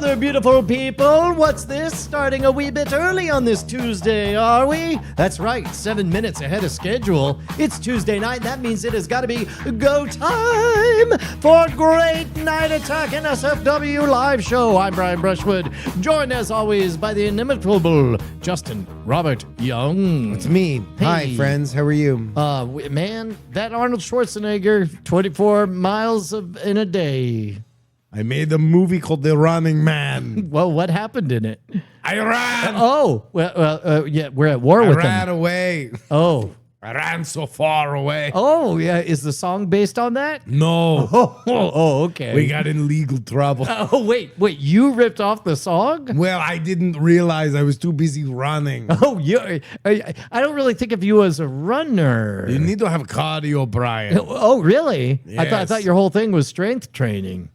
there, beautiful people. What's this? Starting a wee bit early on this Tuesday, are we? That's right, 7 minutes ahead of schedule. It's Tuesday night. That means it has got to be go time for Great Night Attack and SFW live show. I'm Brian Brushwood, joined as always by the inimitable Justin Robert Young. It's me. Hey. Hi, friends. How are you? Man, that Arnold Schwarzenegger, 24 miles in a day. I made a movie called The Running Man. Well, what happened in it? I ran. Yeah, we're at war I with ran them. away. Oh, I ran so far away. yeah. Is the song based on that? No. Okay. We got in legal trouble. Oh, wait. You ripped off the song? Well, I didn't realize I was too busy running. Oh, I don't really think of you as a runner. You need to have cardio, Brian. Oh, really? I Yes. thought your whole thing was strength training.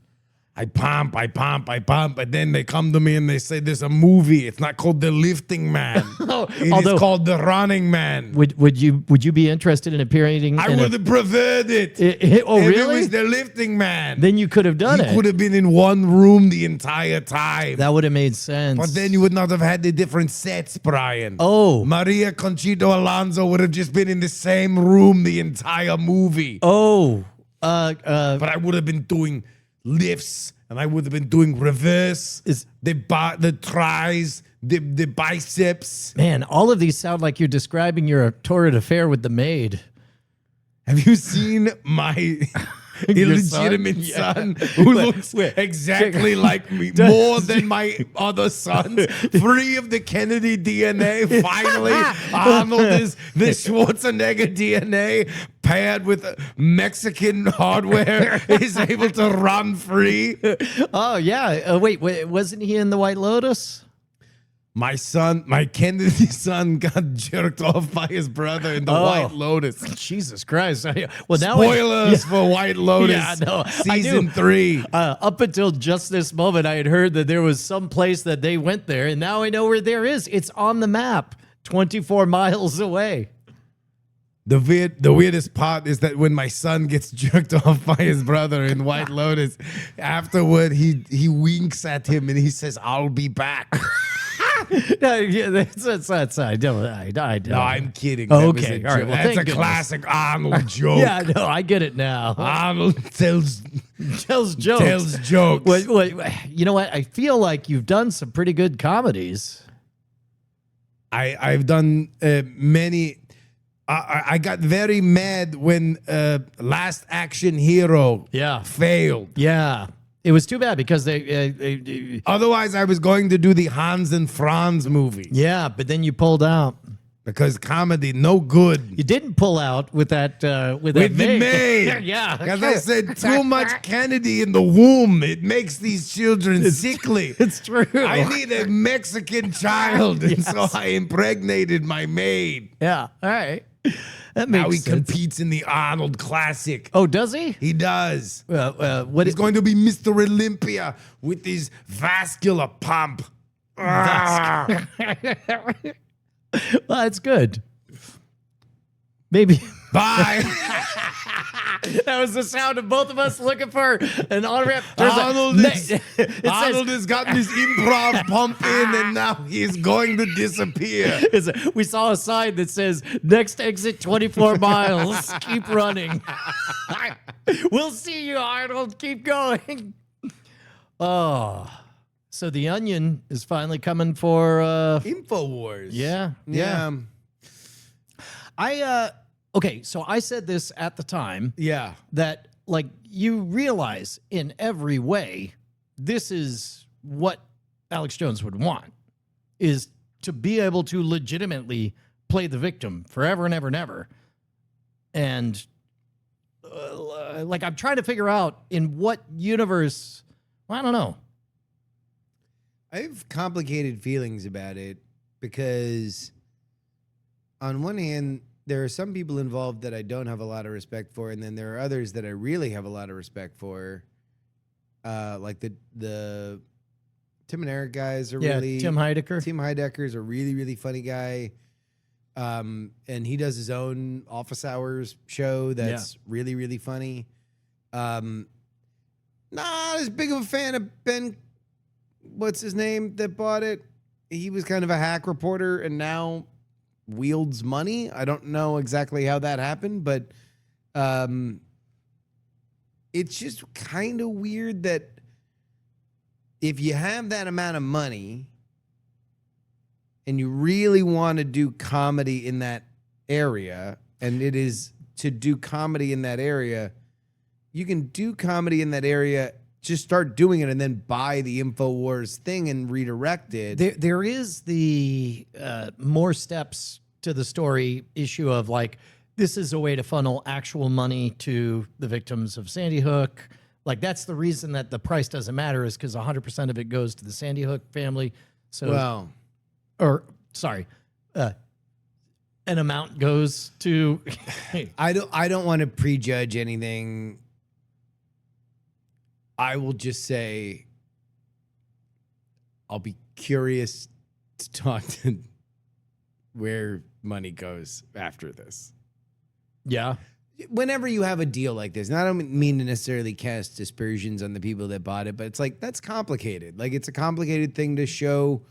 I pump, and then they come to me and they say there's a movie. It's not called The Lifting Man. It although- is called The Running Man. Would you be interested in appearing? I would have preferred it. Oh, if really? it was The Lifting Man. Then you could have done He it. could have been in one room the entire time. That would have made sense. But then you would not have had the different sets, Brian. Oh. Maria Conchita Alonso would have just been in the same room the entire movie. Oh. But I would have been doing lifts, and I would have been doing reverse, the tries, the biceps. Man, all of these sound like you're describing your torrid affair with the maid. Have you seen my illegitimate Yeah. son who looks wait. exactly like me, more than my other sons? Free of the Kennedy DNA. Finally, Arnold is the Schwarzenegger DNA paired with Mexican hardware is able to run free. Oh, yeah. Wait, wasn't he in the White Lotus? My son, my Kennedy son, got jerked off by his brother in the Oh. White Lotus. Jesus Christ. Well, now Spoilers for White Lotus, Yeah, no, I season do. 3. Up until just this moment, I had heard that there was some place that they went there, and now I know where there is. It's on the map, 24 miles away. The weirdest part is that when my son gets jerked off by his brother in White Lotus, afterward he winks at him and he says, "I'll be back." Yeah, that's I don't. No, I'm kidding. Oh, That was okay. a All right. joke. Well, That's a thank goodness. classic Arnold joke. Yeah, no, I get it now. Arnold tells Tells jokes. jokes. Wait, you know what? I feel like you've done some pretty good comedies. I've done many. I got very mad when Last Action Hero Yeah. failed. Yeah. It was too bad because they Otherwise, I was going to do the Hans and Franz movie yeah, but then you pulled out. because comedy no good. You didn't pull out with that with the maid. Yeah. Because I said too much Kennedy in the womb. It makes these children sickly. It's true. I need a Mexican child, and so I impregnated my maid. Yeah. All right. That makes Now he sense. competes in the Arnold Classic. Oh, does he? He does. What He's going to be Mr. Olympia with his vascular pump. Ah. Well, that's good. Maybe Bye. that was the sound of both of us looking for an autograph. Arnold has gotten his improv pump in, and now he's going to disappear. We saw a sign that says next exit 24 miles. Keep running. We'll see you, Arnold. Keep going. Oh, so the Onion is finally coming for. Infowars. Yeah. Okay, so I said this at the time Yeah. that like you realize in every way this is what Alex Jones would want is to be able to legitimately play the victim forever and ever and ever. And like I'm trying to figure out in what universe, well, I don't know. I have complicated feelings about it because on one hand, there are some people involved that I don't have a lot of respect for, and then there are others that I really have a lot of respect for. Like the Tim and Eric guys are really Tim Heidecker. Tim Heidecker is a really, really funny guy. And he does his own office hours show that's really, really funny. Not as big of a fan of Ben what's his name that bought it? He was kind of a hack reporter and now wields money. I don't know exactly how that happened, but it's just kind of weird that if you have that amount of money and you really want to do comedy in that area, and it is to do comedy in that area, you can do comedy in that area, just start doing it and then buy the InfoWars thing and redirect it. There is the more steps to the story issue of like, this is a way to funnel actual money to the victims of Sandy Hook. Like, that's the reason that the price doesn't matter, is because 100% of it goes to the Sandy Hook family. So, Well, an amount goes to. I don't want to prejudge anything. I will just say I'll be curious to talk to where money goes after this. Yeah. Whenever you have a deal like this, and I don't mean to necessarily cast aspersions on the people that bought it, but it's like, that's complicated. Like, it's a complicated thing to show.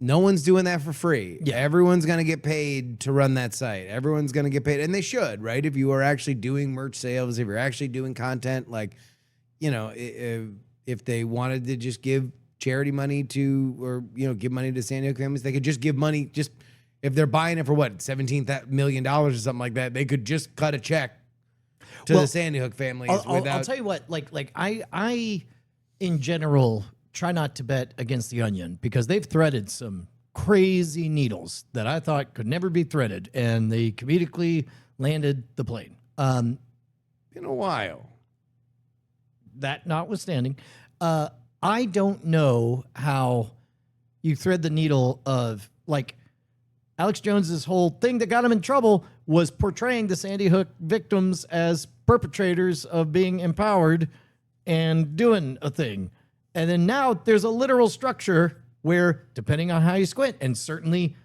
No one's doing that for free. Yeah. Everyone's going to get paid to run that site. Everyone's going to get paid, and they should, right? If you are actually doing merch sales, if you're actually doing content, like, you know, if they wanted to just give charity money to, or, you know, give money to Sandy Hook families, they could just give money, just if they're buying it for what, $17 million or something like that, they could just cut a check to the Sandy Hook families. I'll tell you what, like I in general try not to bet against the Onion, because they've threaded some crazy needles that I thought could never be threaded, and they comedically landed the plane. in a while. That notwithstanding, I don't know how you thread the needle of, like, Alex Jones's whole thing that got him in trouble was portraying the Sandy Hook victims as perpetrators of being empowered and doing a thing. And then now there's a literal structure where, depending on how you squint, and certainly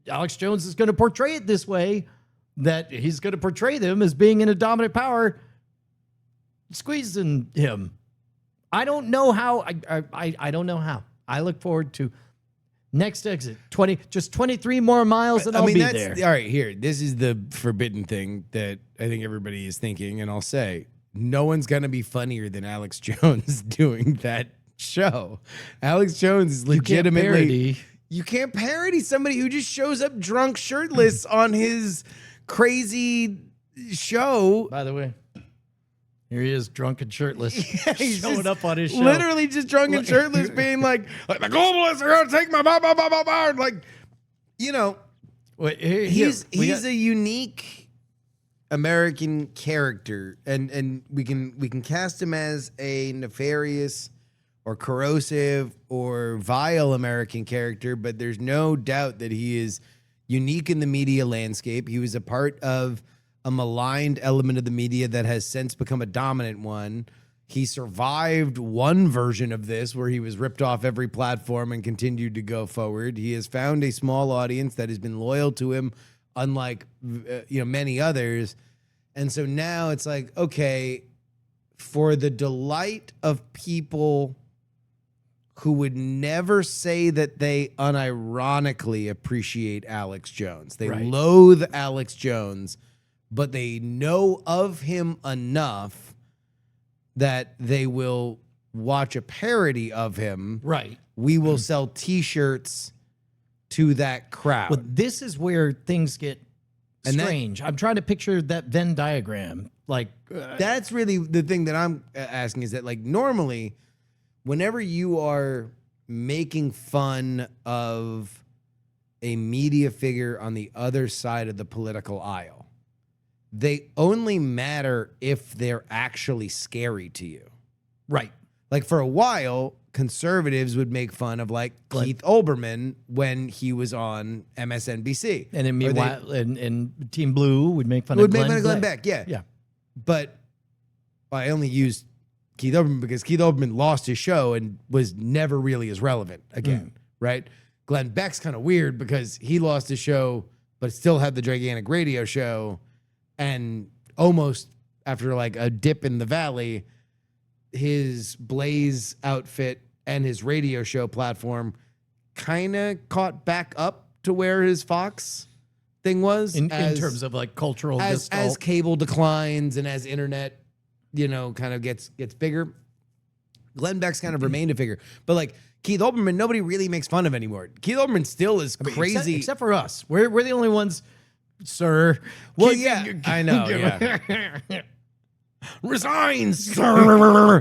Alex Jones is going to portray it this way, that he's going to portray them as being in a dominant power, squeezing him. I don't know how. I don't know how. I look forward to next exit. 23 more miles and I'll be there. All right, here. This is the forbidden thing that I think everybody is thinking, and I'll say, no one's gonna be funnier than Alex Jones doing that show. Alex Jones is legitimately. You can't parody somebody who just shows up drunk, shirtless on his crazy show. By the way, here he is, drunk and shirtless, He's showing just up on his show. literally just drunk and shirtless, being like the globalists are gonna take my bar. Like, you know, Wait, he's a unique American character, and we can cast him as a nefarious or corrosive or vile American character, but there's no doubt that he is unique in the media landscape. He was a part of a maligned element of the media that has since become a dominant one. He survived one version of this where he was ripped off every platform and continued to go forward. He has found a small audience that has been loyal to him, unlike many others. And so now it's like, okay, for the delight of people who would never say that they unironically appreciate Alex Jones. They loathe Alex Jones, but they know of him enough that they will watch a parody of him. Right. We will sell T-shirts to that crowd. But this is where things get strange. I'm trying to picture that Venn diagram. Like, that's really the thing that I'm asking, is that, like, normally whenever you are making fun of a media figure on the other side of the political aisle, they only matter if they're actually scary to you. right. Like, for a while, conservatives would make fun of, like, Keith Olbermann when he was on MSNBC. And then meanwhile, and Team Blue would make fun of Glenn Beck. Yeah. Yeah. But I only used Keith Olbermann because Keith Olbermann lost his show and was never really as relevant again, right? Glenn Beck's kind of weird because he lost his show but still had the gigantic radio show, and almost after like a dip in the valley, his Blaze outfit and his radio show platform kind of caught back up to where his Fox thing was in terms of like cultural as cable declines and as internet, kind of gets bigger. Glenn Beck's kind of remained a figure, but like Keith Olbermann, nobody really makes fun of anymore. Keith Olbermann still is crazy, except for us. We're the only ones, sir. Well, I know. Yeah. Resign, sir.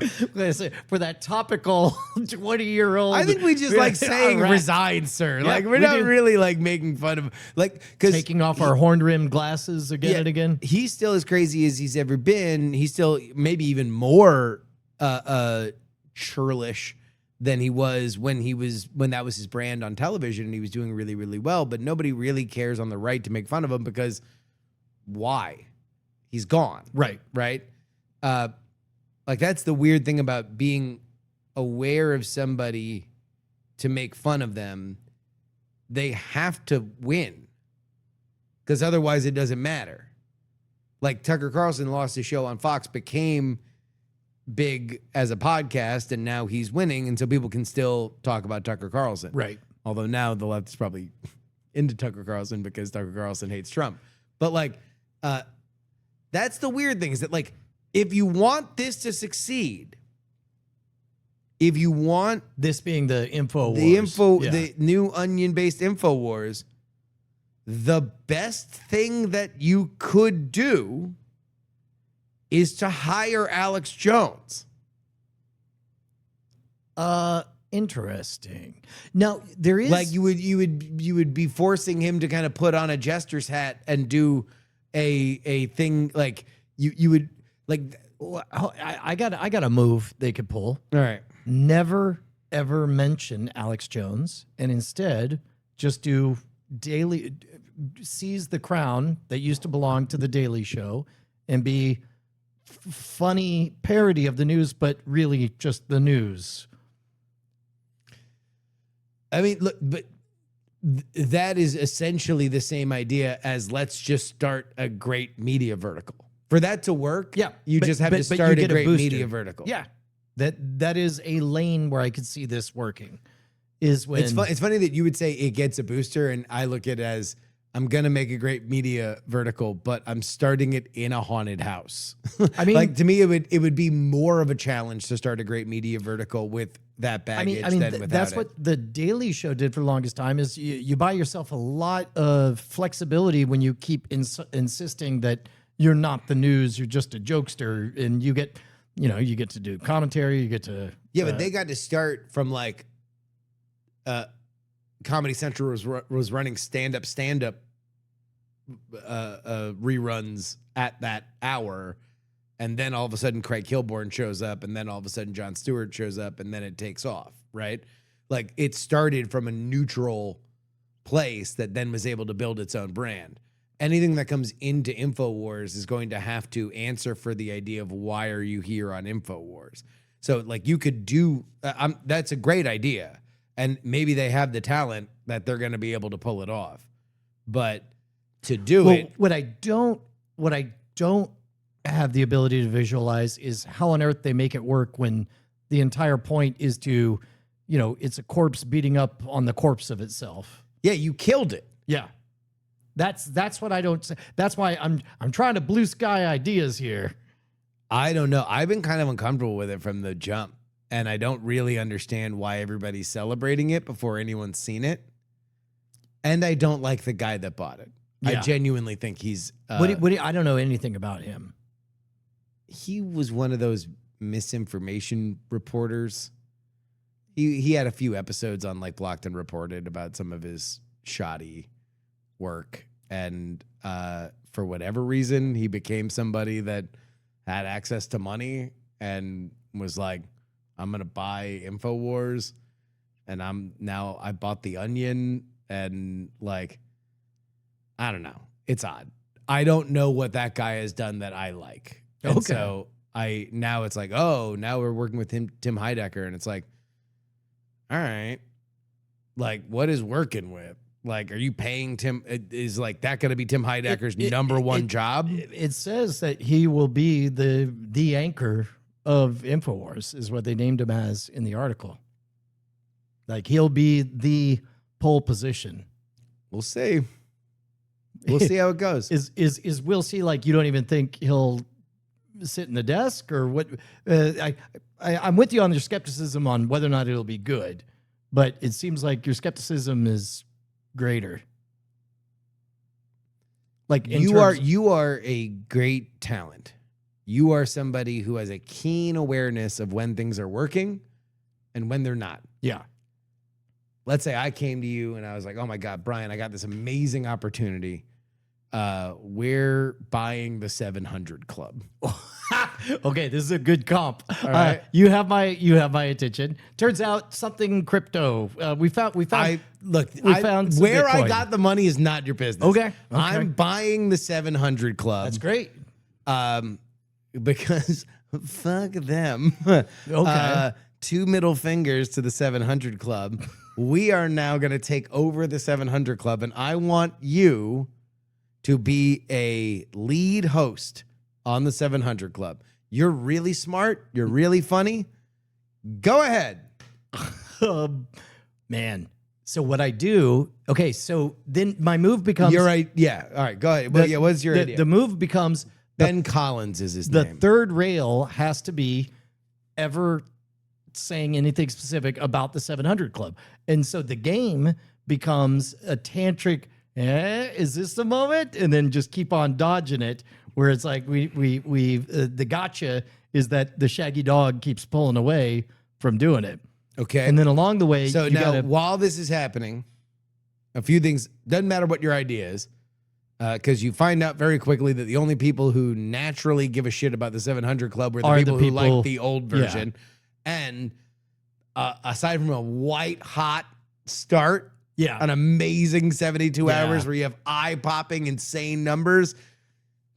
For that topical 20-year-old. I think we just like saying right. resign, sir. Yeah, like we're we not do. really like making fun of because Taking off our horn-rimmed glasses again and again. He's still as crazy as he's ever been. He's still maybe even more churlish than he was when that was his brand on television and he was doing really, really well. But nobody really cares on the right to make fun of him because why? He's gone. Right. Like that's the weird thing about being aware of somebody to make fun of them. They have to win because otherwise it doesn't matter. Like Tucker Carlson lost his show on Fox, became big as a podcast, and now he's winning, and so people can still talk about Tucker Carlson. Right. Although now the left is probably into Tucker Carlson because Tucker Carlson hates Trump. But like, that's the weird thing is that like, if you want this to succeed, if you want This being the InfoWars. the new Onion-based InfoWars, the best thing that you could do is to hire Alex Jones. Interesting. Now there is Like you would be forcing him to kind of put on a jester's hat and do a thing like you would like. I got a move they could pull. All right. Never ever mention Alex Jones and instead just do seize the crown that used to belong to the Daily Show and be funny parody of the news, but really just the news. I mean, look, but that is essentially the same idea as let's just start a great media vertical. For that to work, you just have to start a great media vertical. Yeah, that is a lane where I could see this working. Is when it's funny that you would say it gets a booster, and I look at it as I'm gonna make a great media vertical, but I'm starting it in a haunted house. I mean, like to me, it would be more of a challenge to start a great media vertical with that baggage than without that's it. what the Daily Show did for the longest time. Is you buy yourself a lot of flexibility when you keep insisting that you're not the news, you're just a jokester, and you get to do commentary, you get to but they got to start from like Comedy Central was running stand-up reruns at that hour, and then all of a sudden Craig Kilborn shows up, and then all of a sudden Jon Stewart shows up, and then it takes off, right? Like it started from a neutral place that then was able to build its own brand. Anything that comes into InfoWars is going to have to answer for the idea of why are you here on InfoWars? So like you could do, that's a great idea. And maybe they have the talent that they're going to be able to pull it off. But to do it. What I don't have the ability to visualize is how on earth they make it work when the entire point is to, it's a corpse beating up on the corpse of itself. Yeah, you killed it. Yeah. That's what I don't say. That's why I'm trying to blue sky ideas here. I don't know. I've been kind of uncomfortable with it from the jump, and I don't really understand why everybody's celebrating it before anyone's seen it. And I don't like the guy that bought it. Yeah. I genuinely think he's I don't know anything about him. He was one of those misinformation reporters. He had a few episodes on like Blocked and Reported about some of his shoddy work, and for whatever reason he became somebody that had access to money and was like, I'm gonna buy InfoWars, and I bought the Onion, and like I don't know, it's odd. I don't know what that guy has done that I like. And so now it's like, oh, now we're working with Tim Heidecker, and it's like, all right, like what is working with? Like, are you paying Tim? Is like that going to be Tim Heidecker's number one job? It says that he will be the anchor of InfoWars, is what they named him as in the article. Like he'll be the pole position. We'll see. We'll see how it goes. Is Will C like you don't even think he'll sit in the desk or what? I'm with you on your skepticism on whether or not it'll be good, but it seems like your skepticism is greater. Like You are a great talent. You are somebody who has a keen awareness of when things are working and when they're not. yeah. Let's say I came to you and I was like, oh my God, Brian, I got this amazing opportunity. We're buying the 700 Club. Okay, this is a good comp. All right. You have my attention. Turns out something crypto. We found We found some where I Bitcoin. got the money is not your business. Okay. I'm buying the 700 Club. That's great. Because fuck them. Okay. 2 middle fingers to the 700 Club. We are now going to take over the 700 Club, and I want you to be a lead host on the 700 Club. You're really smart. You're really funny. Go ahead. Man. So what I do? Okay. So then my move becomes. You're right. Yeah. All right. Go ahead. Well, what's your idea? The move becomes Ben Collins is his the name. third rail has to be ever saying anything specific about the 700 Club. And so the game becomes a tantric, is this the moment? And then just keep on dodging it, where it's like the gotcha is that the shaggy dog keeps pulling away from doing it. Okay. And then along the way, So you now, gotta, while this is happening, a few things, doesn't matter what your idea is, because you find out very quickly that the only people who naturally give a shit about the 700 Club were the Are the people who people- like the old version. And aside from a white hot start, yeah. an amazing 72 Yeah. hours where you have eye-popping, insane numbers,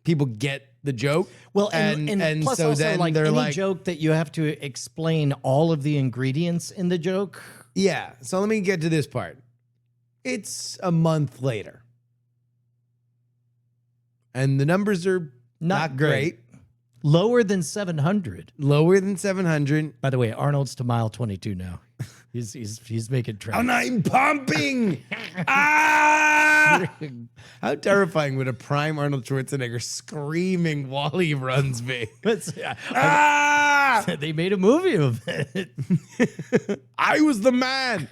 people get the joke. Well, and plus so also then like they're any like, joke that you have to explain all of the ingredients in the joke. yeah. So let me get to this part. It's a month later. And the numbers are not great. Lower than 700. Lower than 700. By the way, Arnold's to mile 22 now. He's making tracks. And I'm pumping. Ah! How terrifying would a prime Arnold Schwarzenegger screaming while he runs be? Ah! They made a movie of it. I was the man.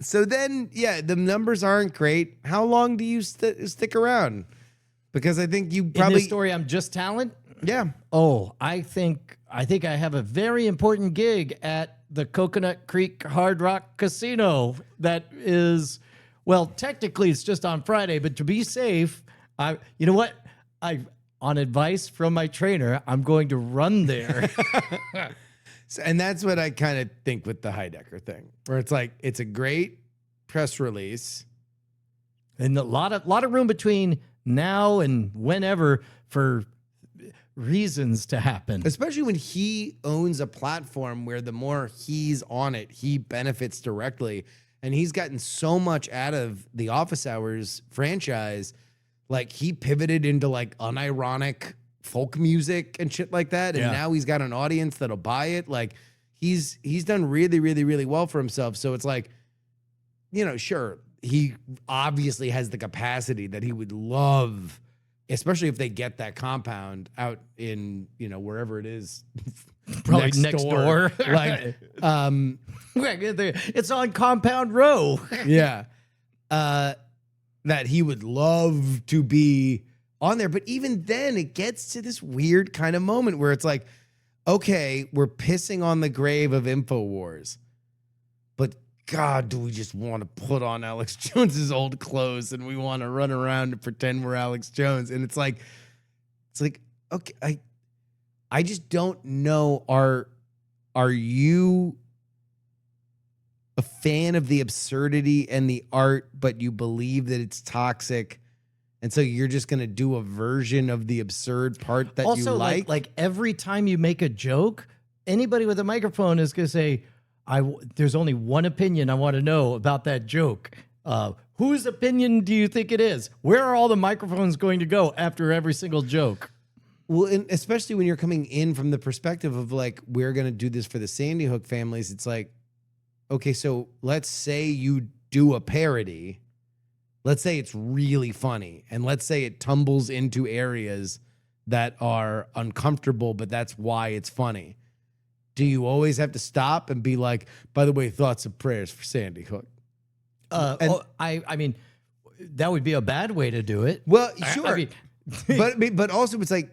So then, yeah, the numbers aren't great. How long do you stick around? Because I think you In probably this story, I'm just talent. yeah. Oh, I think I have a very important gig at the Coconut Creek Hard Rock Casino. That is, well, technically it's just on Friday, but to be safe, you know what? On advice from my trainer, I'm going to run there. And that's what I kind of think with the Heidecker thing, where it's like it's a great press release. And a lot of room between now and whenever for reasons to happen. Especially when he owns a platform where the more he's on it, he benefits directly. And he's gotten so much out of the Office Hours franchise. Like he pivoted into like unironic folk music and shit like that. And Yeah. now he's got an audience that'll buy it. Like he's done really, really, really well for himself. So it's like, you know, sure, he obviously has the capacity that he would love, especially if they get that compound out in, you know, wherever it is. Probably next door. Like, It's on Compound Row. yeah. That he would love to be on there. But even then, it gets to this weird kind of moment where it's like, okay, we're pissing on the grave of InfoWars. But God, do we just want to put on Alex Jones's old clothes and we want to run around and pretend we're Alex Jones? And it's like, okay, I just don't know. Are you a fan of the absurdity and the art, but you believe that it's toxic, and so you're just gonna do a version of the absurd part that Also, you like? like every time you make a joke, anybody with a microphone is going to say, there's only one opinion I want to know about that joke. Whose opinion do you think it is? Where are all the microphones going to go after every single joke? Well, and especially when you're coming in from the perspective of like, we're going to do this for the Sandy Hook families. It's like, okay, so let's say you do a parody. Let's say it's really funny. And let's say it tumbles into areas that are uncomfortable, but that's why it's funny. Do you always have to stop and be like, by the way, thoughts and prayers for Sandy Hook? I mean, that would be a bad way to do it. Well, I sure. mean, but also it's like,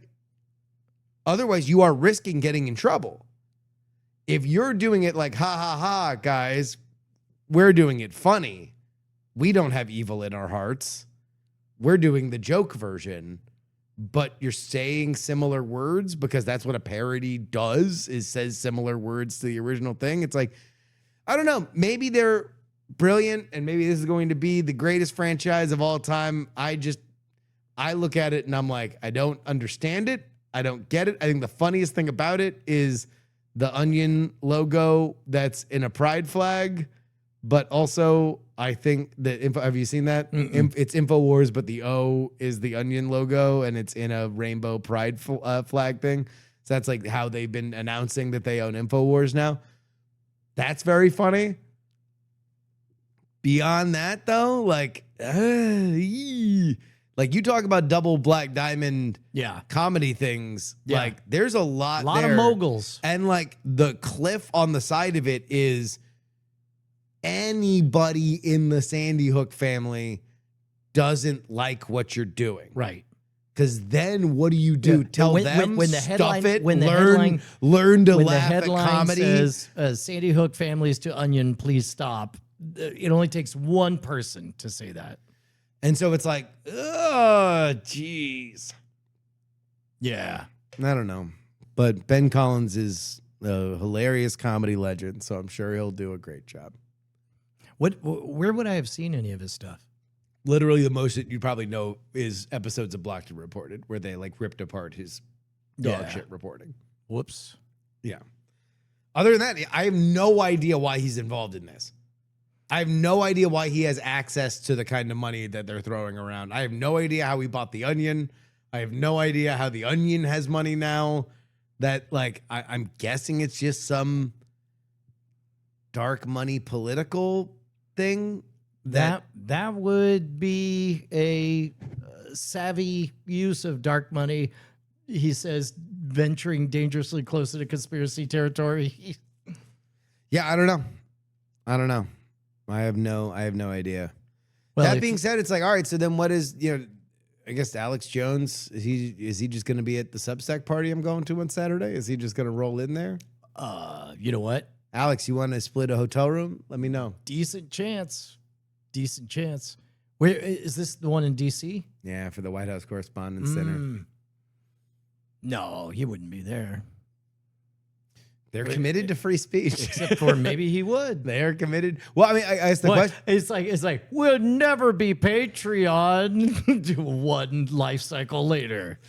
otherwise you are risking getting in trouble. If you're doing it like, ha ha ha, guys, we're doing it funny. We don't have evil in our hearts. We're doing the joke version, but you're saying similar words because that's what a parody does, is says similar words to the original thing. It's like, I don't know, maybe they're brilliant and maybe this is going to be the greatest franchise of all time. I look at it and I'm like, I don't understand it. I don't get it. I think the funniest thing about it is the Onion logo that's in a pride flag, but also I think that have you seen that? It's InfoWars, but the O is the Onion logo and it's in a rainbow pride flag thing. So that's like how they've been announcing that they own InfoWars now. That's very funny. Beyond that, though, like you talk about double Black Diamond comedy things. Yeah. Like there's a lot of there. moguls. And like the cliff on the side of it is anybody in the Sandy Hook family doesn't like what you're doing. Right. Because then what do you do? Yeah. Tell When- them, when the stuff headline- it, when the learn headline- to When the laugh at headline comedy. says, Sandy Hook families to Onion, please stop. It only takes one person to say that. And so it's like, oh, jeez. Yeah. I don't know. But Ben Collins is a hilarious comedy legend, so I'm sure he'll do a great job. Where would I have seen any of his stuff? Literally the most that you probably know is episodes of Blocked and Reported, where they like ripped apart his dog shit reporting. Whoops. Yeah. Other than that, I have no idea why he's involved in this. I have no idea why he has access to the kind of money that they're throwing around. I have no idea how he bought the Onion. I have no idea how the Onion has money now. That like I'm guessing it's just some dark money political thing. That would be a savvy use of dark money. He says, venturing dangerously close to conspiracy territory. Yeah, I don't know. I have no idea. Well, That being said, it's like, all right, so then what is, I guess Alex Jones, is he just going to be at the Substack party I'm going to on Saturday? Is he just going to roll in there? You know what? Alex, you want to split a hotel room? Let me know. Decent chance. Where is this, the one in DC? Yeah, for the White House Correspondents' Center. No, he wouldn't be there. They're committed to free speech. Except for maybe he would. They are committed. Well, I mean, I asked the question. It's like we'll never be Patreon to one life cycle later.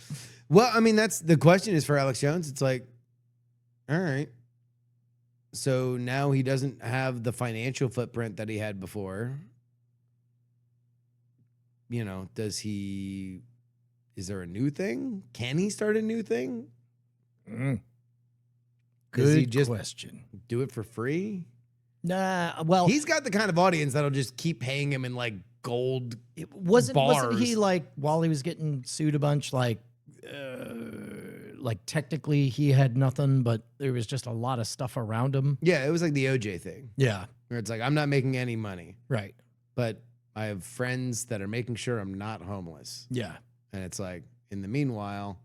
Well, I mean, that's the question is for Alex Jones. It's like, all right. So now he doesn't have the financial footprint that he had before. Is there a new thing? Can he start a new thing? Does he just question. do it for free? Nah, well, He's got the kind of audience that'll just keep paying him in like gold. wasn't bars. he like, while he was getting sued a bunch, like technically he had nothing, but there was just a lot of stuff around him. Yeah, it was like the OJ thing Yeah, where it's like, I'm not making any money, right. but I have friends that are making sure I'm not homeless. Yeah. And it's like, in the meanwhile,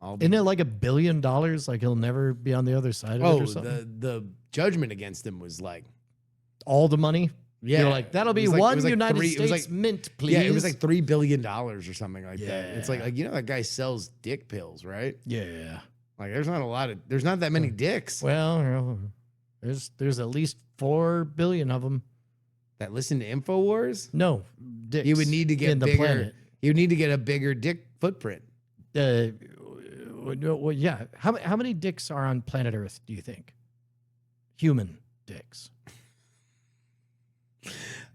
I'll be. Isn't it like $1 billion? Like he'll never be on the other side of it or something? the judgment against him was like, All the money? yeah, You're like, that'll it be was like- it one was like United three- it was States like- mint, please. Yeah, it was like $3 billion or something like that. It's like, Yeah. that guy sells dick pills, right? Yeah. Like there's not that many dicks Well, there's at least 4 billion of them. that listen to InfoWars. No, dicks. You would need to get in the bigger. planet. You would need to get a bigger dick footprint. Well, yeah. How many dicks are on planet Earth, do you think? Human dicks.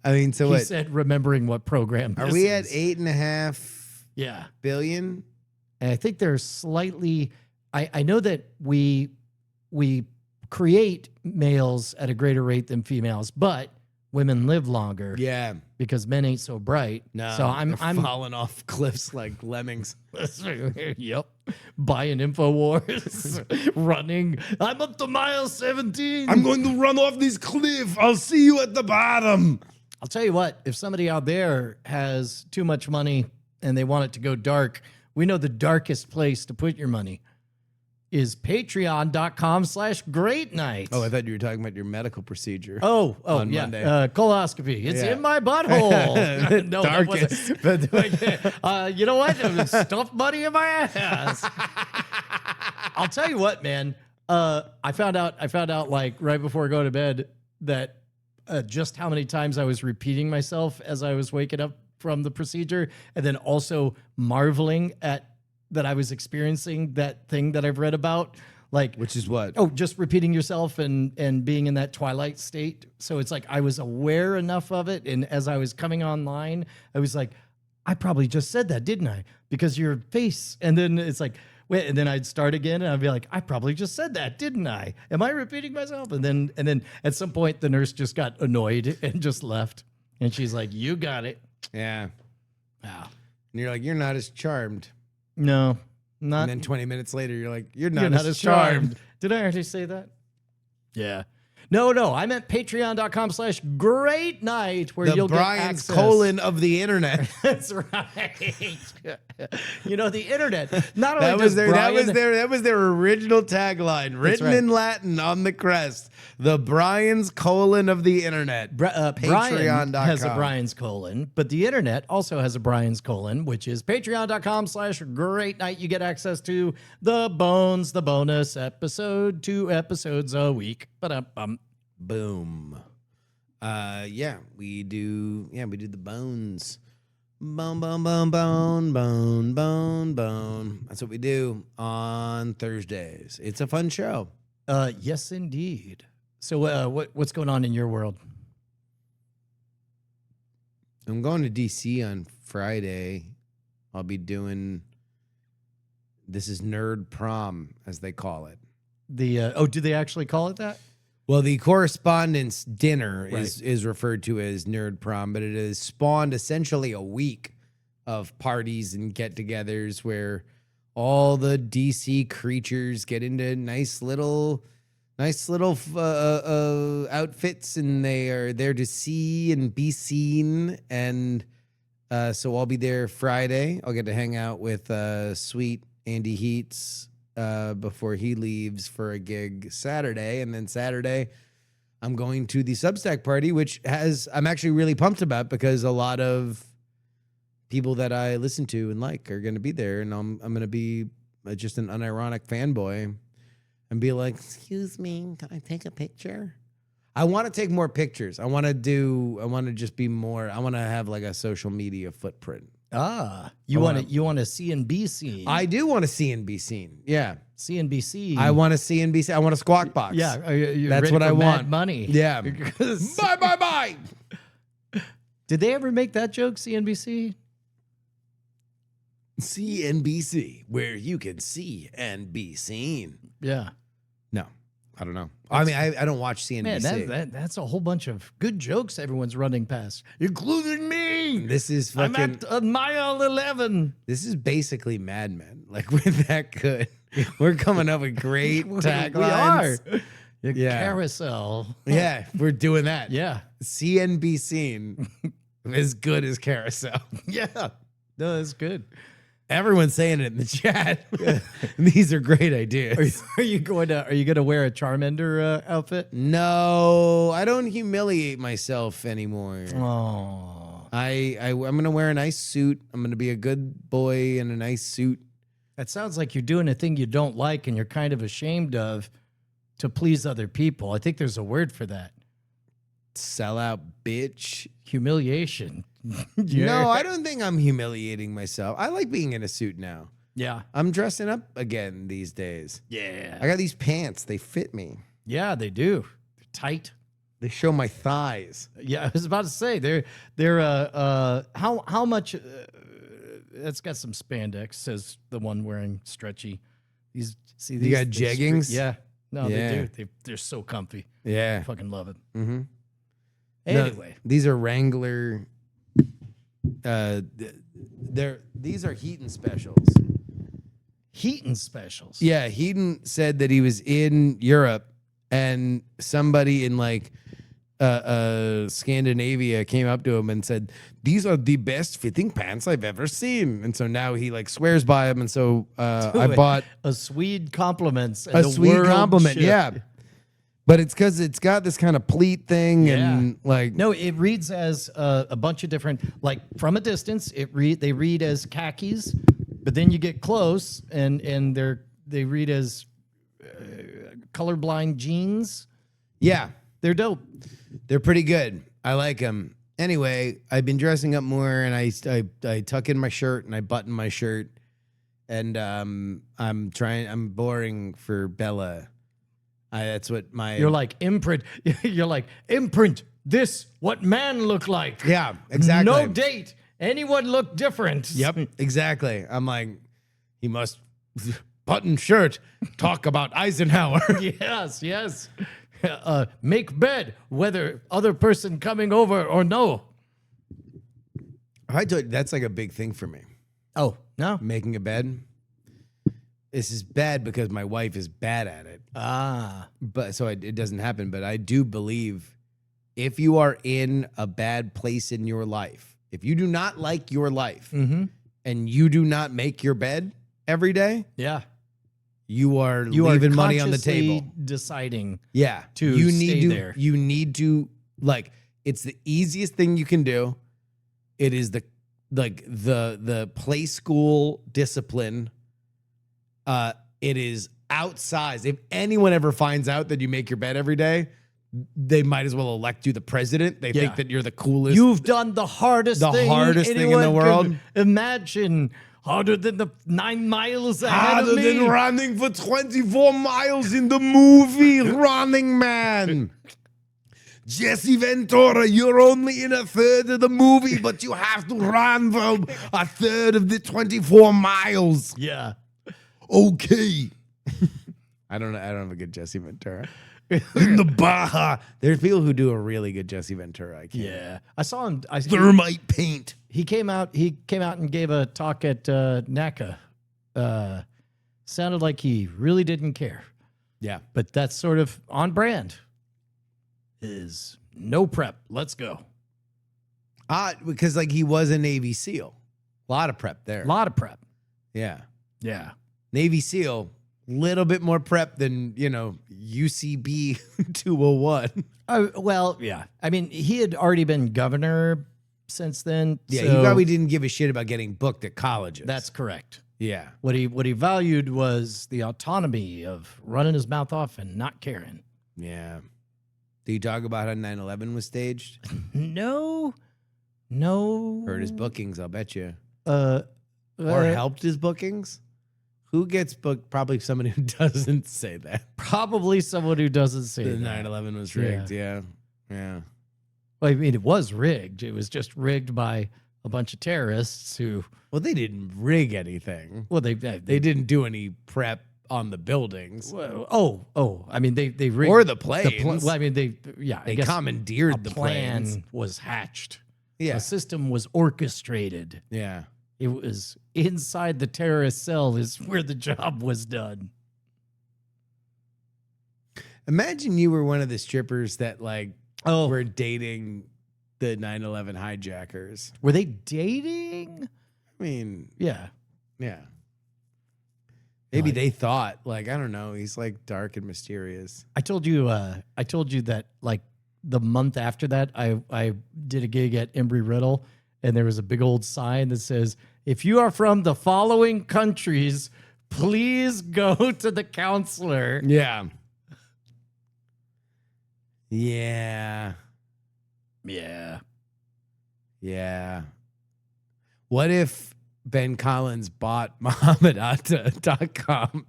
I mean, so He what? said, remembering what program. Are this we at is. 8.5 Yeah. billion? And I think they're slightly, I know that we create males at a greater rate than females, but women live longer Yeah. because men ain't so bright. No. So I'm falling off cliffs like lemmings. yep. Buying InfoWars, running. I'm up to mile 17. I'm going to run off this cliff. I'll see you at the bottom. I'll tell you what, if somebody out there has too much money and they want it to go dark, we know the darkest place to put your money is patreon.com/great night. Oh, I thought you were talking about your medical procedure. Oh, on yeah. Monday. Coloscopy. It's Yeah. in my butthole. No, that Darkest. wasn't. You know what? Stuffed money in my ass. I'll tell you what, man. I found out like right before going to bed that just how many times I was repeating myself as I was waking up from the procedure, and then also marveling at that I was experiencing that thing that I've read about. Like, Which is what? oh, just repeating yourself and being in that twilight state. So it's like I was aware enough of it, and as I was coming online, I was like, I probably just said that, didn't I? Because your face, and then it's like, wait, and then I'd start again, and I'd be like, I probably just said that, didn't I? Am I repeating myself? And then at some point, the nurse just got annoyed and just left, and she's like, "You got it." Yeah. Wow. And you're like, you're not as charmed. No, not. And then 20 minutes later, you're like, you're not, You're not as charmed. Did I already say that? Yeah. No, I meant patreon.com/great night where The you'll Brian's get access. colon of the internet. That's right. You know, the internet. Not only That does was their Brian, that was their original tagline, written right. in Latin on the crest. The Brian's colon of the internet. Brian Patreon.com. has a Brian's colon, but the internet also has a Brian's colon, which is patreon.com/great night. You get access to the Bones, the bonus episode, 2 episodes a week. Boom. We do the bones. Bone. That's what we do on Thursdays. It's a fun show. Yes, indeed. So what's going on in your world? I'm going to DC on Friday. I'll be doing this is Nerd Prom, as they call it. Do they actually call it that? Well, the correspondence dinner Right. is referred to as Nerd Prom, but it has spawned essentially a week of parties and get-togethers where all the DC creatures get into nice little outfits, and they are there to see and be seen. And so I'll be there Friday. I'll get to hang out with sweet Andy Heats before he leaves for a gig Saturday. And then Saturday, I'm going to the Substack party, which I'm actually really pumped about because a lot of people that I listen to and like are going to be there. And I'm going to be just an unironic fanboy and be like, excuse me, can I take a picture? I want to take more pictures. I want to just be more, I want to have like a social media footprint. You want to see and be seen. I do want to see and be seen. Yeah. see and be seen. I want to see and be seen. I want a squawk box. Yeah, you're That's ready what for I Mad want. Money. Yeah. Because- Bye. Did they ever make that joke? CNBC. CNBC, where you can see and be seen. Yeah. No, I don't know. I mean, I don't watch CNBC. Man, that's a whole bunch of good jokes everyone's running past, including me. This is I'm fucking. at mile 11. This is basically Mad Men. Like we're that good. We're coming up with great taglines. We are. Yeah. Carousel. Yeah, we're doing that. Yeah. CNBC as good as Carousel. Yeah. No, that's good. Everyone's saying it in the chat. These are great ideas. Are you going to wear a Charmander outfit? No, I don't humiliate myself anymore. Oh. I'm gonna wear a nice suit. I'm gonna be a good boy in a nice suit. That sounds like you're doing a thing you don't like and you're kind of ashamed of to please other people. I think there's a word for that. Sell out, bitch. Humiliation. No, I don't think I'm humiliating myself. I like being in a suit now. Yeah. I'm dressing up again these days. Yeah. I got these pants. They fit me. Yeah, they do. They're tight. They show my thighs. Yeah, I was about to say they're how much That's got some spandex. Says the one wearing stretchy. These see You these got jeggings? Yeah, no, Yeah. they do. They're so comfy. Yeah. I fucking love it. Mm-hmm. Anyway, these are Wrangler. These are Heaton specials. Heaton specials. Yeah, Heaton said that he was in Europe and somebody in like Scandinavia came up to him and said, "These are the best fitting pants I've ever seen." And so now he like swears by them. And so I bought a Swede compliments and a the sweet world compliment. should. Yeah. But it's because it's got this kind of pleat thing and like No, it reads as a bunch of different, like from a distance, they read as khakis, but then you get close and they read as colorblind jeans. yeah, They're dope. they're pretty good. I like them. Anyway, I've been dressing up more and I tuck in my shirt and I button my shirt and I'm boring for Bella. That's what my You're like imprint. You're like imprint. This what man look like. yeah, exactly. No date. Anyone look different. Yep, exactly. I'm like, he must button shirt talk about Eisenhower. Yes. Yes. Make bed whether other person coming over or no. I told you, that's like a big thing for me. Oh no. Making a bed. This is bad because my wife is bad at it. But so it doesn't happen. But I do believe if you are in a bad place in your life, if you do not like your life and you do not make your bed every day, Yeah. you are leaving money on the consciously table. Deciding. Yeah. to you need stay to there. you need to like it's the easiest thing you can do. It is the play school discipline. It is outsized. If anyone ever finds out that you make your bed every day, they might as well elect you the president. They think that you're the coolest. You've done the hardest The thing hardest thing in the anyone world. could imagine. Harder than the 9 miles ahead harder of me. than running for 24 miles in the movie Running Man. Jesse Ventura, you're only in a third of the movie, but you have to run for a third of the 24 miles. Yeah. Okay. I don't have a good Jesse Ventura. In the Baja. There's people who do a really good Jesse Ventura. I can't. Yeah. I saw him. Thermite paint. He came out and gave a talk at NACA. Sounded like he really didn't care. Yeah. But that's sort of on brand. Is no prep. Let's go. Because like he was a Navy SEAL. A lot of prep there. A lot of prep. Yeah. Yeah. Navy SEAL, little bit more prep than, UCB 201. Well, yeah. I mean, he had already been governor since then. Yeah, so he probably didn't give a shit about getting booked at colleges. That's correct. yeah. What he valued was the autonomy of running his mouth off and not caring. Yeah. Did you talk about how 9/11 was staged? No. Heard his bookings, I'll bet you. Or Or helped his bookings? Who gets booked? Probably somebody who doesn't say that. probably someone who doesn't say The that. 9/11 was rigged. Yeah. Yeah. Well, I mean, it was rigged. It was just rigged by a bunch of terrorists who, Well, they didn't rig anything. well, They didn't do any prep on the buildings well, I mean, they rigged or the planes. well, I mean, I they guess commandeered the plan planes. was hatched. Yeah. A system was orchestrated. Yeah. It was inside the terrorist cell is where the job was done. Imagine you were one of the strippers that Oh, were dating the 9/11 hijackers. were they dating? I mean, Yeah. yeah. Maybe Like- they thought, I don't know, he's dark and mysterious. I told you that the month after that, I did a gig at Embry-Riddle, and there was a big old sign that says, "If you are from the following countries, please go to the counselor." Yeah. Yeah. Yeah. Yeah. What if Ben Collins bought MuhammadAtta.com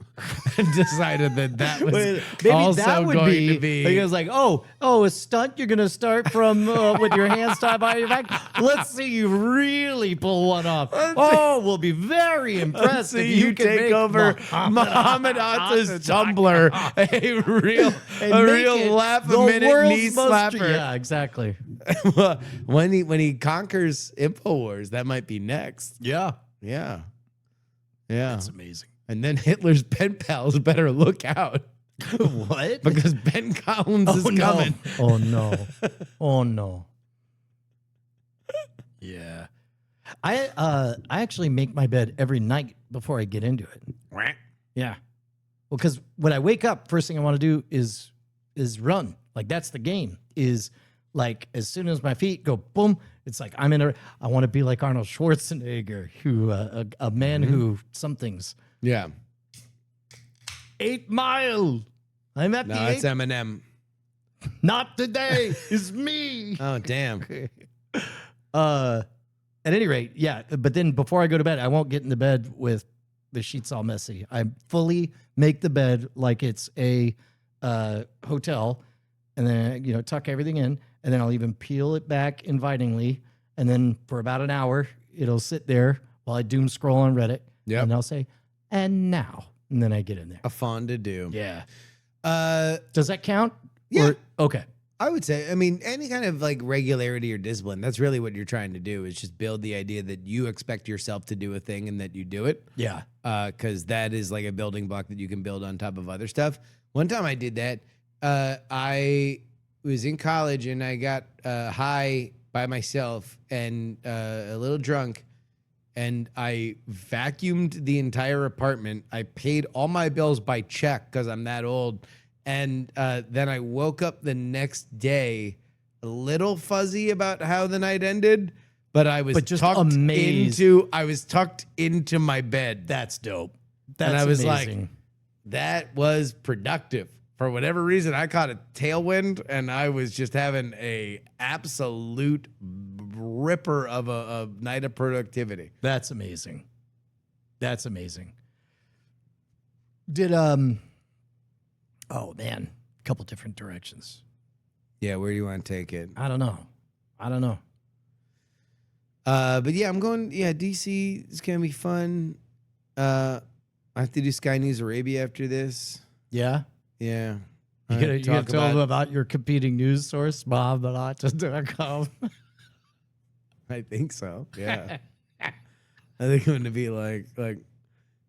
and decided that was Maybe also that would going be, to be. He goes like, oh, a stunt. You're gonna start from with your hands tied behind your back. Let's see you really pull one off. Oh, we'll be very impressed if you can take make over Muhammad Atta's Tumblr, a real laugh a minute knee slapper. Yeah, exactly. when he conquers InfoWars, that might be next. Yeah, Yeah. That's amazing. And then Hitler's pen pals better look out What? because Ben Collins is coming. Oh no. Oh no. Yeah. I actually make my bed every night before I get into it. Yeah. Well, because when I wake up, first thing I want to do is run. Like that's the game. Is like as soon as my feet go boom, it's like I want to be like Arnold Schwarzenegger, who a man who something's Yeah. 8 Mile. I'm at No, the that's 8. Eminem. Not today. It's me. Oh, damn. At any rate, yeah. But then before I go to bed, I won't get into bed with the sheets all messy. I fully make the bed like it's a hotel, and then tuck everything in, and then I'll even peel it back invitingly, and then for about an hour, it'll sit there while I doom scroll on Reddit. Yep. And I'll say, and now, and then I get in there. A fondue. Yeah. Uh, Does that count? Yeah. Okay. I would say, I mean, any kind of like regularity or discipline, that's really what you're trying to do is just build the idea that you expect yourself to do a thing and that you do it. Yeah. Because that is like a building block that you can build on top of other stuff. One time I did that. I was in college and I got high by myself and a little drunk. And I vacuumed the entire apartment. I paid all my bills by check because I'm that old. And then I woke up the next day a little fuzzy about how the night ended, but I was just tucked amazed. into my bed. That's dope. And I was like, amazing. that was productive. For whatever reason, I caught a tailwind and I was just having a absolute ripper of a night of productivity. That's amazing. That's amazing. Did oh man, a couple different directions. Yeah, where do you want to take it? I don't know. But yeah, I'm going. Yeah, DC is gonna be fun. I have to do Sky News Arabia after this. Yeah. Yeah, You gotta tell them about your competing news source, MuhammadAtta.com. I think so. Yeah, I think I'm gonna be like,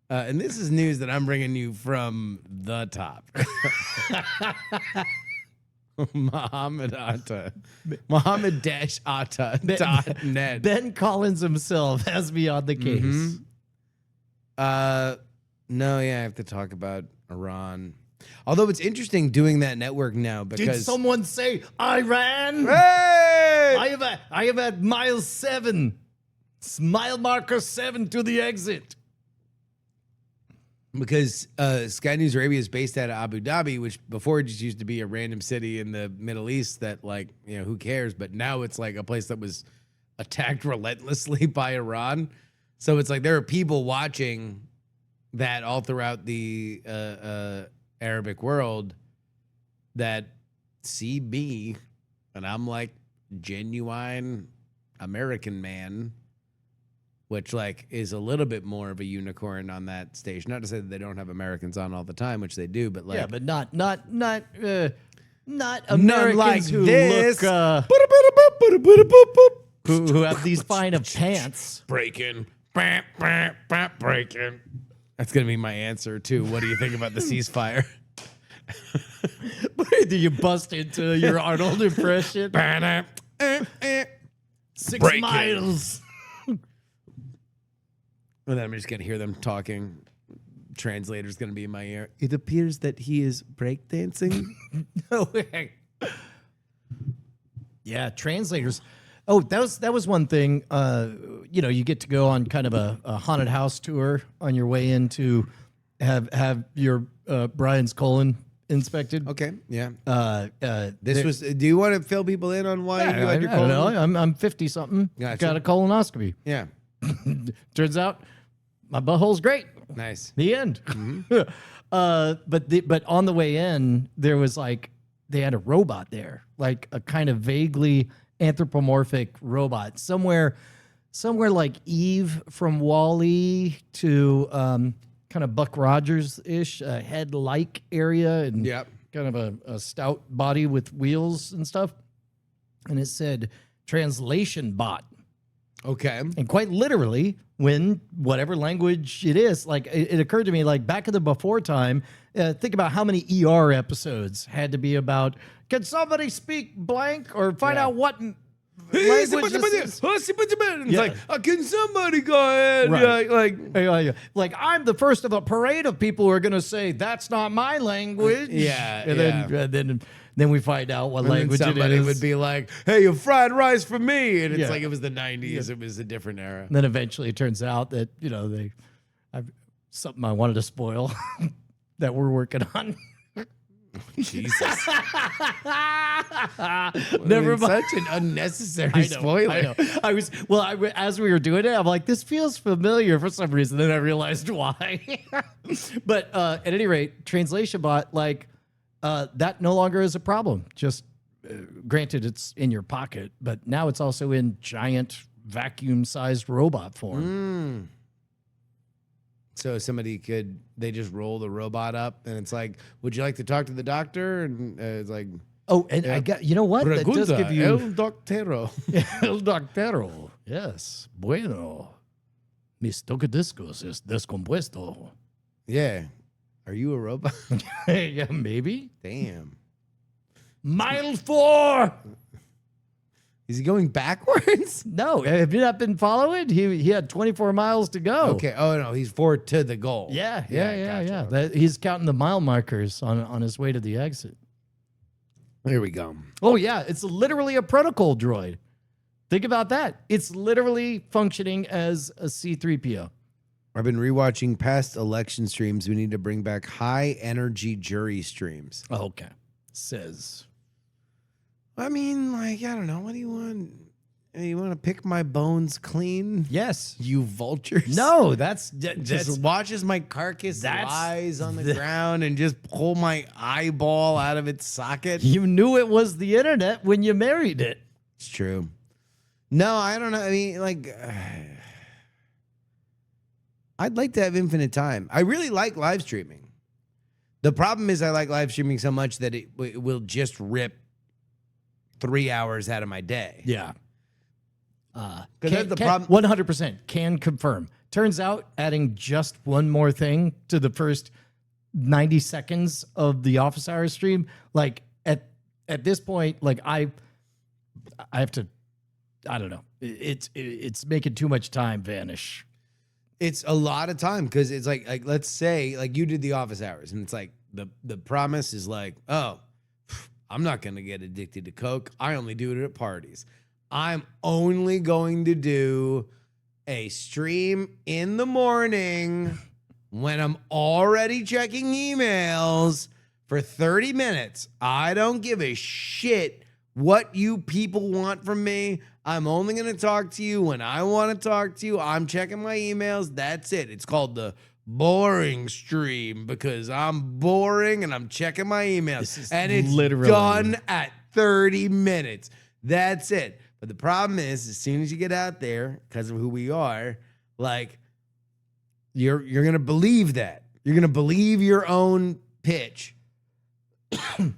and this is news that I'm bringing you from the top. Muhammad Atta, Muhammad-Atta.net. Ben Collins himself has me on the case. No, yeah, I have to talk about Iran. Although it's interesting doing that network now because Did someone say Iran? Hey! I have at mile 7. Mile marker 7 to the exit. Because Sky News Arabia is based out of Abu Dhabi, which before just used to be a random city in the Middle East that, like, who cares? But now it's like a place that was attacked relentlessly by Iran. So it's like there are people watching that all throughout the Arabic world that see me, and I'm like genuine American man, which like is a little bit more of a unicorn on that station. Not to say that they don't have Americans on all the time, which they do, but like Yeah, but not Americans like who this. look who have these fine of pants. Breaking. breaking. That's gonna be my answer too. What do you think about the ceasefire? Do you bust into your Arnold impression? 6 Breaking. miles. And then I'm just gonna hear them talking. Translator's gonna be in my ear. It appears that he is breakdancing. No way. Yeah, translators. Oh, that was one thing. You get to go on kind of a haunted house tour on your way in to have your Brian's colon inspected. Okay, yeah. This Was. Do you want to fill people in on why you had your I don't colon? know. I'm 50 something. Gotcha. Got a colonoscopy. Yeah. Turns out my butthole's great. Nice. The end. But on the way in, there was like they had a robot there, like a kind of vaguely anthropomorphic robot somewhere like Eve from Wall-E to kind of Buck Rogers-ish head-like area, and Yep. kind of a stout body with wheels and stuff. And it said translation bot. Okay. And quite literally, when whatever language it is, like it occurred to me, like back in the before time, think about how many ER episodes had to be about, can somebody speak blank or find out what language this is? It's Yeah. like, can somebody go ahead? Right. Like I'm the first of a parade of people who are going to say, that's not my language. Yeah, And then we find out what and language then somebody it is. would be like, hey, you fried rice for me. And it's Yeah. like, it was the 90s. It was a different era. And then eventually it turns out that, something I wanted to spoil that we're working on. Jesus. Never mind. Such an unnecessary I know, spoiler. I know. As we were doing it, I'm like, this feels familiar for some reason. Then I realized why. But at any rate, translation bot, like that no longer is a problem. Just granted, it's in your pocket, but now it's also in giant vacuum-sized robot form. So they just roll the robot up and it's like, would you like to talk to the doctor? And it's like, Oh, and I got, you know what? That does Pregunta give you el doctero. El doctero. Yes. Bueno. Mis tocadiscos es descompuesto. Yeah. Are you a robot? Yeah, maybe. Damn. Mile 4. Is he going backwards? No, have you not been following? He had 24 miles to go. Okay. Oh, no. He's forward to the goal. Yeah. Gotcha. He's counting the mile markers on his way to the exit. Here we go. Oh, yeah. It's literally a protocol droid. Think about that. It's literally functioning as a C-3PO. I've been rewatching past election streams. We need to bring back high energy jury streams. Oh, okay. Says. I mean, like, I don't know. What do you want? You want to pick my bones clean? Yes. You vultures. No, that's Just watch as my carcass that's lies on the ground and just pull my eyeball out of its socket. you knew it was the internet when you married it. It's true. No, I don't know. I mean, like, I'd like to have infinite time. I really like live streaming. The problem is I like live streaming so much that it will just rip 3 hours out of my day. Yeah. That's the problem. 100% can confirm. Turns out adding just one more thing to the first 90 seconds of the office hours stream, like at this point, like I have to, I don't know. It's making too much time vanish. It's a lot of time because it's like let's say like you did the office hours and it's like the promise is like, oh, I'm not going to get addicted to Coke. I only do it at parties. I'm only going to do a stream in the morning when I'm already checking emails for 30 minutes. I don't give a shit what you people want from me. I'm only going to talk to you when I want to talk to you. I'm checking my emails. That's it. It's called the boring stream because I'm boring and I'm checking my emails. And it's literally done at 30 minutes. That's it. But the problem is, as soon as you get out there, because of who we are, like you're gonna believe that. You're gonna believe your own pitch. And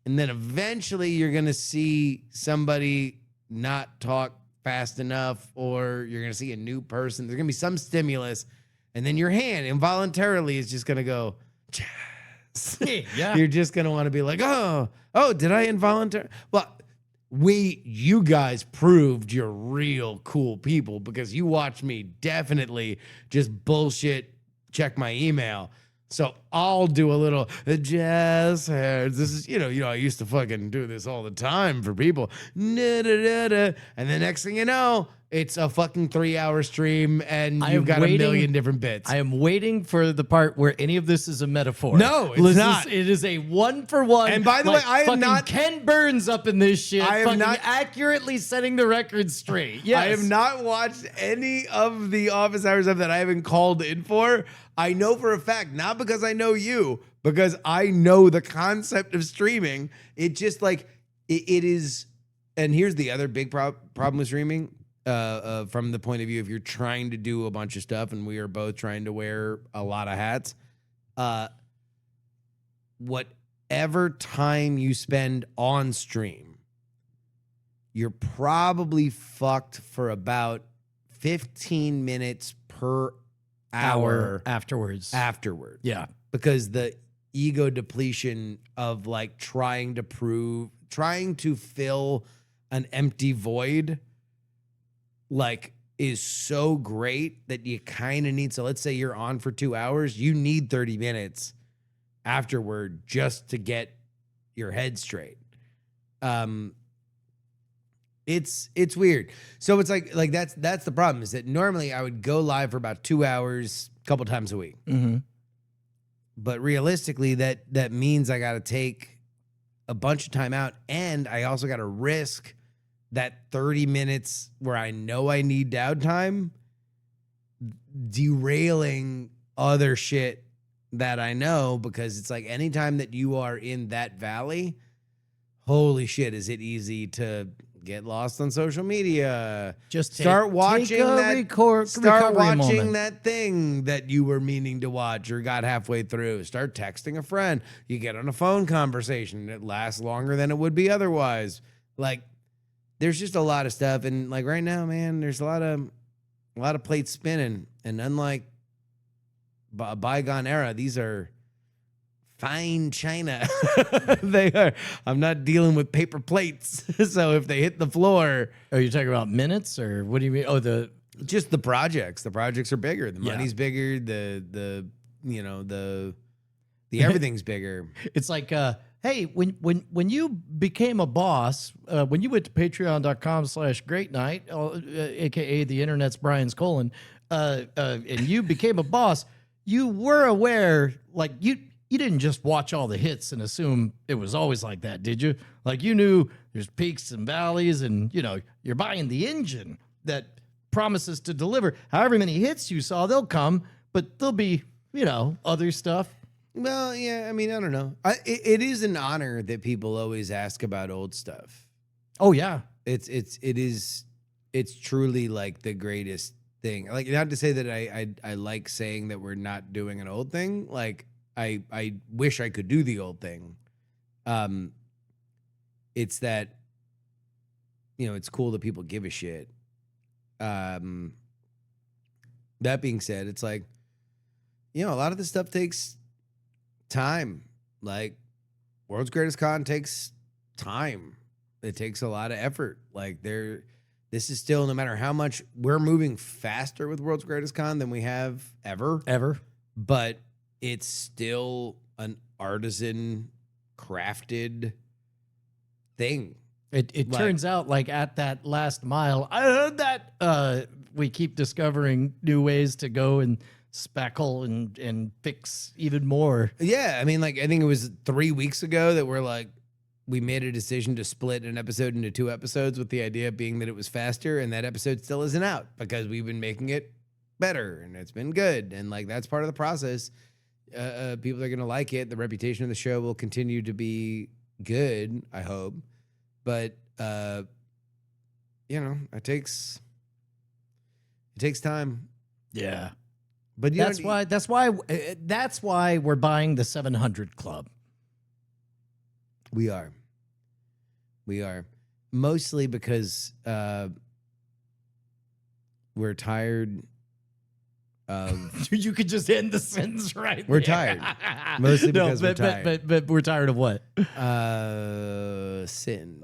then eventually you're gonna see somebody not talk fast enough, or you're gonna see a new person. There's gonna be some stimulus, and then your hand involuntarily is just gonna go. Yeah. You're just gonna want to be like, oh, did I involuntarily? Well, you guys proved you're real cool people because you watched me definitely just bullshit check my email. So I'll do a little jazz hands. This is, I used to fucking do this all the time for people. And the next thing you know, it's a fucking 3-hour stream and you've got a million different bits. I am waiting for the part where any of this is a metaphor. No, it's not. It is a 1-for-1. And by the way, I am fucking not- Ken Burns up in this shit. I am fucking not- accurately setting the record straight. Yes. I have not watched any of the office hours stuff that I haven't called in for. I know for a fact, not because I know you, because I know the concept of streaming. It just like it is. And here's the other big problem with streaming. From the point of view, if you're trying to do a bunch of stuff, and we are both trying to wear a lot of hats, whatever time you spend on stream, you're probably fucked for about 15 minutes per hour afterwards. Yeah. Because the ego depletion of like trying to fill an empty void like is so great that you kind of need. So let's say you're on for 2 hours, you need 30 minutes afterward just to get your head straight. It's weird. So it's like that's the problem, is that normally I would go live for about 2 hours a couple times a week. Mm-hmm. But realistically, that means I got to take a bunch of time out, and I also got to risk that 30 minutes where I know I need downtime derailing other shit that I know, because it's like anytime that you are in that valley, holy shit, is it easy to get lost on social media. Just start watching that moment. that thing that you were meaning to watch or got halfway through. Start texting a friend. You get on a phone conversation that lasts longer than it would be otherwise. Like, there's just a lot of stuff, and like right now, man, there's a lot of plates spinning. And unlike a bygone era, these are fine china. They are. I'm not dealing with paper plates. So if they hit the floor, Are you talking about minutes, or what do you mean? Oh, just the projects. The projects are bigger. The Yeah. money's bigger. The everything's bigger. it's like, hey, when you became a boss, when you went to patreon.com/great night, aka the internet's Brian's colon, and you became a boss, you were aware, like you didn't just watch all the hits and assume it was always like that, did you? Like, you knew there's peaks and valleys, and you're buying the engine that promises to deliver. However many hits you saw, they'll come, but there'll be, other stuff. Well, yeah, I mean, I don't know. It is an honor that people always ask about old stuff. Oh yeah. It's truly like the greatest thing. Like, not to say that I like saying that we're not doing an old thing. Like, I wish I could do the old thing. It's that, it's cool that people give a shit. That being said, it's like, a lot of this stuff takes time. Like, World's Greatest Con takes time. It takes a lot of effort. Like, this is still, no matter how much we're moving faster with World's Greatest Con than we have ever, but it's still an artisan crafted thing. It turns out, like, at that last mile, I heard that we keep discovering new ways to go and spackle and fix even more. Yeah, I mean, like, I think it was 3 weeks ago that we made a decision to split an episode into 2 episodes, with the idea being that it was faster, and that episode still isn't out because we've been making it better and it's been good. And like, that's part of the process. People are going to like it. The reputation of the show will continue to be good, I hope. But, it takes time. Yeah. But that's why we're buying the 700 Club. We are mostly because we're tired of. You could just end the sentence right We're there. tired. Mostly because we're but, tired. But we're tired of what? Sin.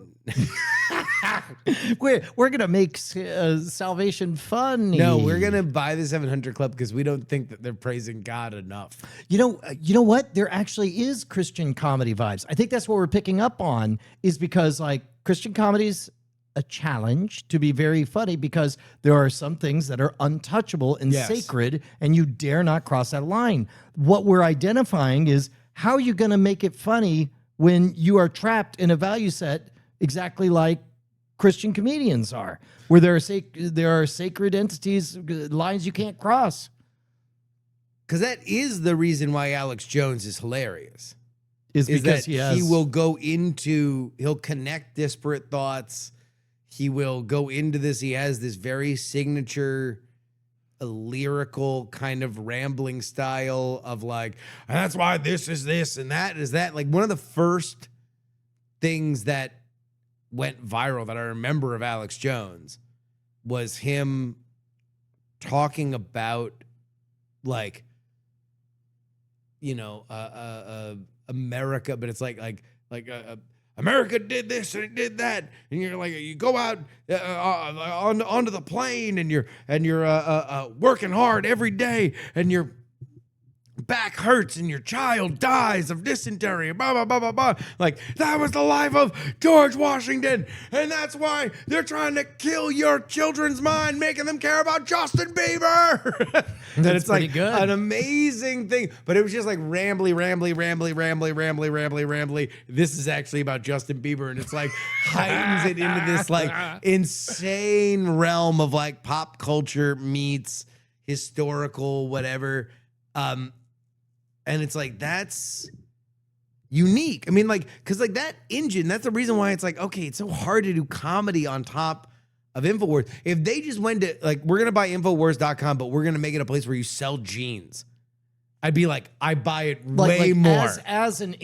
We're gonna make salvation funny. No, we're gonna buy the 700 Club because we don't think that they're praising God enough. You know what? There actually is Christian comedy vibes. I think that's what we're picking up on, is because like Christian comedy's a challenge to be very funny because there are some things that are untouchable and Yes. sacred, and you dare not cross that line. What we're identifying is how are you going to make it funny when you are trapped in a value set exactly like Christian comedians are, where there are sacred entities, lines you can't cross. Because that is the reason why Alex Jones is hilarious. Is Is because that he'll connect disparate thoughts. He will go into this. He has this very signature lyrical kind of rambling style of like, and that's why this is this and that is that. Like one of the first things that went viral that I remember of Alex Jones was him talking about like, America, but it's like America did this and it did that, and you're like, you go out onto the plane and you're working hard every day, and your back hurts and your child dies of dysentery, blah blah blah blah blah. Like that was the life of George Washington, and that's why they're trying to kill your children's mind, making them care about Justin Bieber. And it's like good. an amazing thing, but it was just like rambly. This is actually about Justin Bieber, and it's like heightens it into this like insane realm of like pop culture meets historical whatever. And it's like, that's unique. I mean, like, because like that engine, that's the reason why it's like, okay, it's so hard to do comedy on top of InfoWars. If they just went to, like, we're going to buy Infowars.com, but we're going to make it a place where you sell jeans, I'd be like, I buy it way more. As an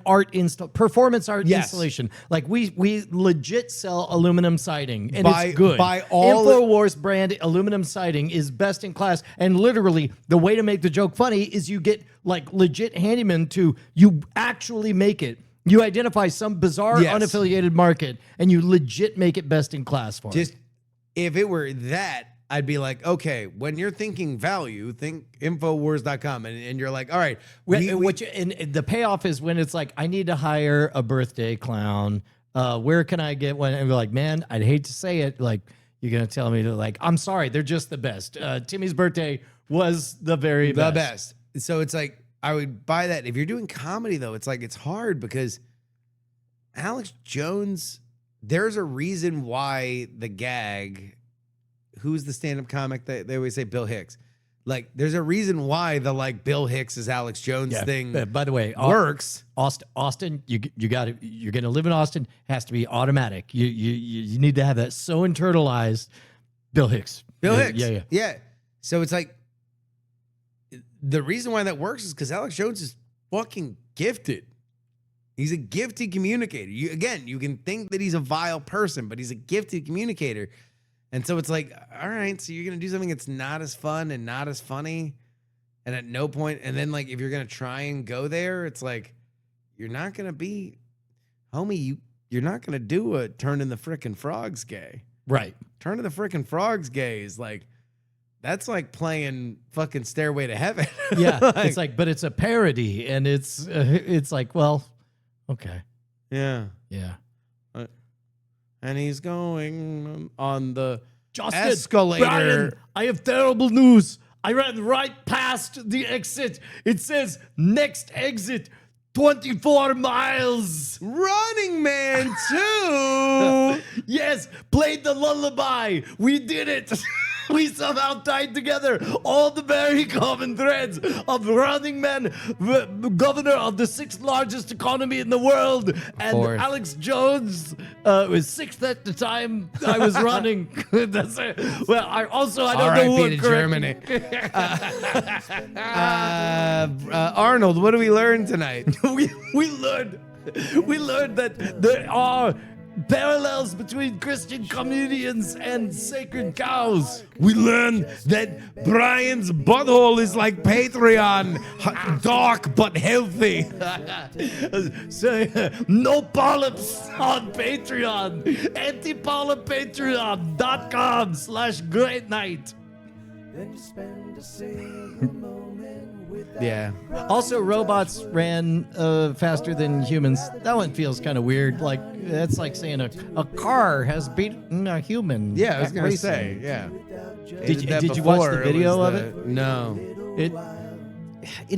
art performance art Yes. installation. Like we legit sell aluminum siding, and Buy- it's good. buy all- InfoWars brand aluminum siding is best in class, and literally the way to make the joke funny is you get like legit handyman to you actually make it. You identify some bizarre Yes. unaffiliated market, and you legit make it best in class for Just it. if it were that, I'd be like, okay, when you're thinking value, think Infowars.com. And you're like, all right. And the payoff is when it's like, I need to hire a birthday clown. Where can I get one? And we're like, man, I'd hate to say it. Like, you're going to tell me to like, I'm sorry, they're just the best. Timmy's birthday was the very the best. best. So it's like, I would buy that. If you're doing comedy, though, it's like, it's hard because Alex Jones, there's a reason why the gag, who's the stand-up comic that they always say, Bill Hicks. Like, there's a reason why the like Bill Hicks is Alex Jones thing By the way, works. Austin, you got to. You're going to live in Austin. Has to be automatic. You need to have that so internalized. Bill Hicks. Bill Yeah, Hicks. Yeah. So it's like, the reason why that works is because Alex Jones is fucking gifted. He's a gifted communicator. You can think that he's a vile person, but he's a gifted communicator. And so it's like, all right, so you're going to do something that's not as fun and not as funny. And at no point, and then like, if you're going to try and go there, it's like, you're not going to be, homie, you're not going to do a Turn in the Frickin' Frogs gay. Right. Turn in the Frickin' Frogs gay is like, that's like playing fucking Stairway to Heaven. Yeah. It's like, but it's a parody, and it's like, well, okay. yeah. Yeah. And he's going on the Justin, escalator. Brian, I have terrible news. I ran right past the exit. It says next exit, 24 miles. Running Man 2. Yes, played the lullaby. We did it. We somehow tied together all the very common threads of Running Man, governor of the 6th largest economy in the world, and Fourth. Alex Jones was 6th at the time I was running. That's it. Well, I don't know R.I.P. what to correct- Germany. Arnold, what do we learn tonight? we learned that there are parallels between Christian comedians and sacred cows. We learn that Brian's butthole is like Patreon, dark but healthy. Say no polyps on Patreon. Antipolypatreon.com/great night. Yeah. Also, robots ran faster than humans. That one feels kind of weird. Like that's like saying a car has beaten a human. Yeah, I was at gonna racing. say. Yeah. Did you watch the video of it? No. It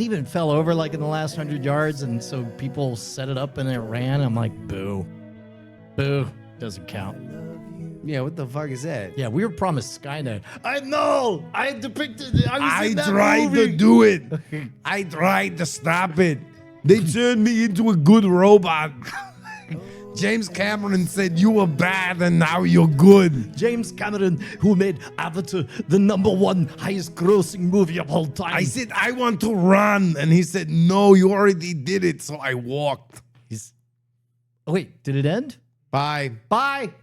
even fell over like in the last 100 yards, and so people set it up and it ran. I'm like, boo, doesn't count. Yeah. What the fuck is that? Yeah, we were promised Skynet. I know. I depicted. I was I in that tried movie. to do it. I tried to stop it. They turned me into a good robot. James Cameron said you were bad and now you're good. James Cameron, who made Avatar the #1 highest grossing movie of all time. I said, I want to run. And he said, no, you already did it. So I walked. Oh, wait, did it end? Bye. Bye.